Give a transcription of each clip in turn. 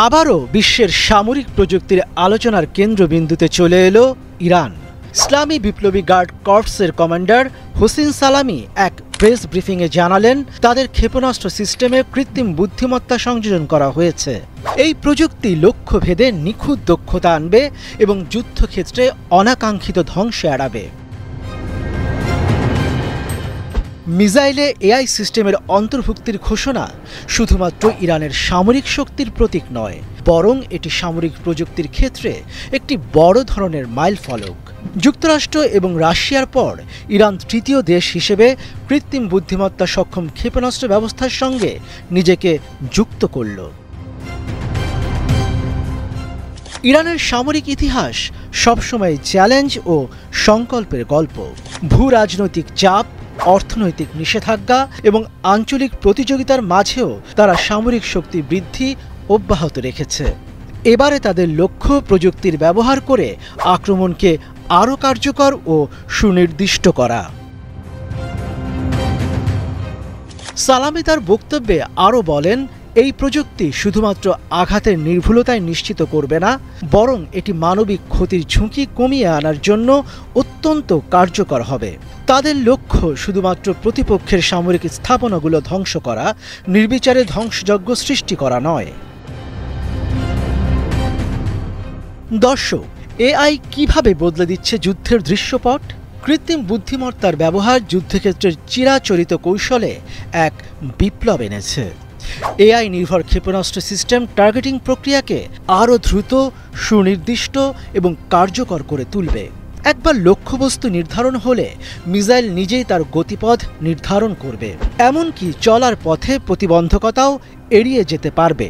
আবারও বিশ্বের সামরিক প্রযুক্তির আলোচনার কেন্দ্রবিন্দুতে চলে এলো ইরান। ইসলামী বিপ্লবী গার্ড কর্পসের কমান্ডার হোসেন সালামি এক প্রেস ব্রিফিংয়ে জানালেন, তাদের ক্ষেপণাস্ত্র সিস্টেমে কৃত্রিম বুদ্ধিমত্তা সংযোজন করা হয়েছে। এই প্রযুক্তি লক্ষ্যভেদে নিখুঁত দক্ষতা আনবে এবং যুদ্ধক্ষেত্রে অনাকাঙ্ক্ষিত ধ্বংস এড়াবে। মিসাইলে এআই সিস্টেমের অন্তর্ভুক্তির ঘোষণা শুধুমাত্র ইরানের সামরিক শক্তির প্রতীক নয়, বরং এটি সামরিক প্রযুক্তির ক্ষেত্রে একটি বড় ধরনের মাইলফলক। যুক্তরাষ্ট্র এবং রাশিয়ার পর ইরান তৃতীয় দেশ হিসেবে কৃত্রিম বুদ্ধিমত্তা সক্ষম ক্ষেপণাস্ত্র ব্যবস্থার সঙ্গে নিজেকে যুক্ত করল। ইরানের সামরিক ইতিহাস সবসময় চ্যালেঞ্জ ও সংকল্পের গল্প। ভূ রাজনৈতিক চাপ, অর্থনৈতিক নিষেধাজ্ঞা এবং আঞ্চলিক প্রতিযোগিতার মাঝেও তারা সামরিক শক্তি বৃদ্ধি অব্যাহত রেখেছে। এবারে তাদের লক্ষ্য প্রযুক্তির ব্যবহার করে আক্রমণকে আরও কার্যকর ও সুনির্দিষ্ট করা। সালামি তার বক্তব্যে আরও বলেন, এই প্রযুক্তি শুধুমাত্র আঘাতের নির্ভুলতায় নিশ্চিত করবে না, বরং এটি মানবিক ক্ষতির ঝুঁকি কমিয়ে আনার জন্য অত্যন্ত কার্যকর হবে। তাদের লক্ষ্য শুধুমাত্র প্রতিপক্ষের সামরিক স্থাপনাগুলো ধ্বংস করা, নির্বিচারে ধ্বংসযজ্ঞ সৃষ্টি করা নয়। দর্শক, এআই কিভাবে বদলে দিচ্ছে যুদ্ধের দৃশ্যপট? কৃত্রিম বুদ্ধিমত্তার ব্যবহার যুদ্ধক্ষেত্রের চিরাচরিত কৌশলে এক বিপ্লব এনেছে। এআই নির্ভর ক্ষেপণাস্ত্র সিস্টেম টার্গেটিং প্রক্রিয়াকে আরও দ্রুত, সুনির্দিষ্ট এবং কার্যকর করে তুলবে। একবার লক্ষ্যবস্তু নির্ধারণ হলে মিসাইল নিজেই তার গতিপথ নির্ধারণ করবে, এমনকি চলার পথে প্রতিবন্ধকতাও এড়িয়ে যেতে পারবে।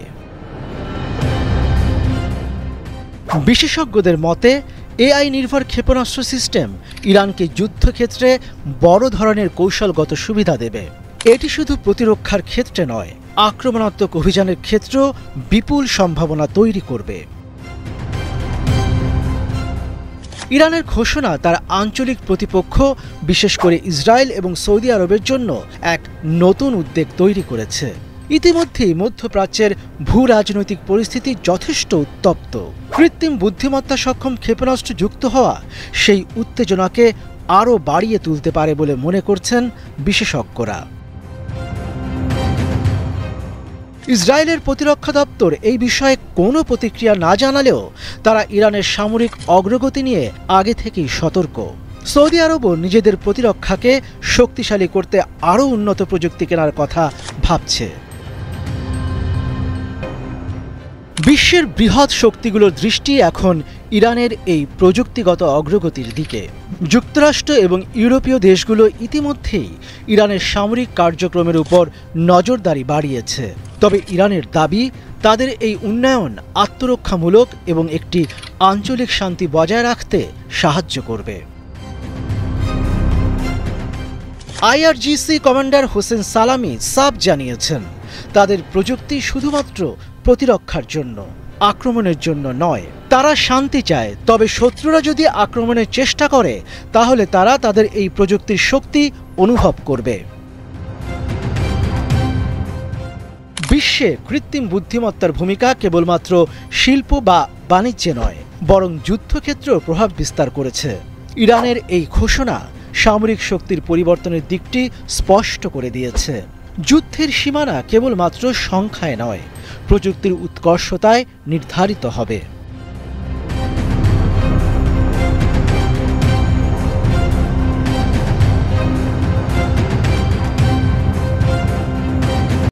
বিশেষজ্ঞদের মতে, এআই নির্ভর ক্ষেপণাস্ত্র সিস্টেম ইরানকে যুদ্ধক্ষেত্রে বড় ধরনের কৌশলগত সুবিধা দেবে। এটি শুধু প্রতিরক্ষার ক্ষেত্রে নয়, আক্রমণাত্মক অভিযানের ক্ষেত্রেও বিপুল সম্ভাবনা তৈরি করবে। ইরানের ঘোষণা তার আঞ্চলিক প্রতিপক্ষ, বিশেষ করে ইসরায়েল এবং সৌদি আরবের জন্য এক নতুন উদ্বেগ তৈরি করেছে। ইতিমধ্যেই মধ্যপ্রাচ্যের ভূ রাজনৈতিক পরিস্থিতি যথেষ্ট উত্তপ্ত। কৃত্রিম বুদ্ধিমত্তা সক্ষম ক্ষেপণাস্ত্র যুক্ত হওয়া সেই উত্তেজনাকে আরও বাড়িয়ে তুলতে পারে বলে মনে করছেন বিশেষজ্ঞরা। ইসরায়েলের প্রতিরক্ষা দপ্তর এই বিষয়ে কোনো প্রতিক্রিয়া না জানালেও তারা ইরানের সামরিক অগ্রগতি নিয়ে আগে থেকেই সতর্ক। সৌদি আরবও নিজেদের প্রতিরক্ষাকে শক্তিশালী করতে আরও উন্নত প্রযুক্তি কেনার কথা ভাবছে। বিশ্বের বৃহৎ শক্তিগুলোর দৃষ্টি এখন ইরানের এই প্রযুক্তিগত অগ্রগতির দিকে। যুক্তরাষ্ট্র এবং ইউরোপীয় দেশগুলো ইতিমধ্যেই ইরানের সামরিক কার্যক্রমের উপর নজরদারি বাড়িয়েছে। তবে ইরানের দাবি, তাদের এই উন্নয়ন আত্মরক্ষামূলক এবং একটি আঞ্চলিক শান্তি বজায় রাখতে সাহায্য করবে। আইআরজিসি কমান্ডার হোসেন সালামি সাফ জানিয়েছেন, তাদের প্রযুক্তি শুধুমাত্র প্রতিরক্ষার জন্য, আক্রমণের জন্য নয়। তারা শান্তি চায়, তবে শত্রুরা যদি আক্রমণের চেষ্টা করে তাহলে তারা তাদের এই প্রযুক্তির শক্তি অনুভব করবে। বিশ্বে কৃত্রিম বুদ্ধিমত্তার ভূমিকা কেবলমাত্র শিল্প বা বাণিজ্যে নয়, বরং যুদ্ধক্ষেত্রেও প্রভাব বিস্তার করেছে। ইরানের এই ঘোষণা সামরিক শক্তির পরিবর্তনের দিকটি স্পষ্ট করে দিয়েছে। যুদ্ধের সীমানা কেবলমাত্র সংখ্যায় নয়, প্রযুক্তির উৎকর্ষতায় নির্ধারিত হবে।